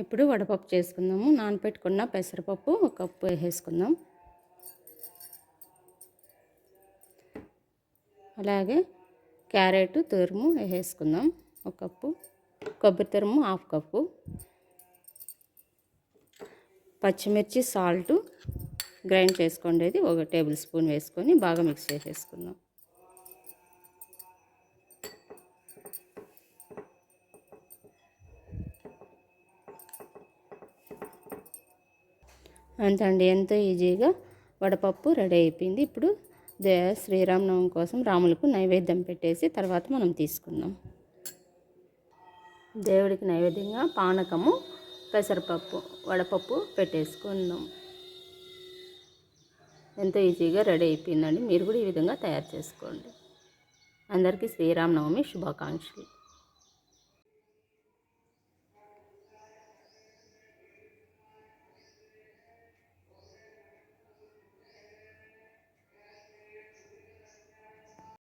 ఇప్పుడు వడపప్పు చేసుకుందాము. నానపెట్టుకున్న పెసరపప్పు ఒక కప్పు వేసేసుకుందాం. అలాగే క్యారెట్ తురుము వేసేసుకుందాం ఒక కప్పు, కొబ్బరి తురుము హాఫ్ కప్పు, పచ్చిమిర్చి సాల్ట్ గ్రైండ్ చేసుకోండి ఒక టేబుల్ స్పూన్ వేసుకొని బాగా మిక్స్ చేసేసుకుందాం. అంతండి, ఎంతో ఈజీగా వడపప్పు రెడీ అయిపోయింది. ఇప్పుడు శ్రీరామనవమి కోసం రాములకు నైవేద్యం పెట్టేసి తర్వాత మనం తీసుకుందాం. దేవుడికి నైవేద్యంగా పానకము, పెసరపప్పు, వడపప్పు పెట్టేసుకుందాం. ఎంతో ఈజీగా రెడీ అయిపోయిందండి. మీరు కూడా ఈ విధంగా తయారు చేసుకోండి. అందరికీ శ్రీరామనవమి శుభాకాంక్షలు.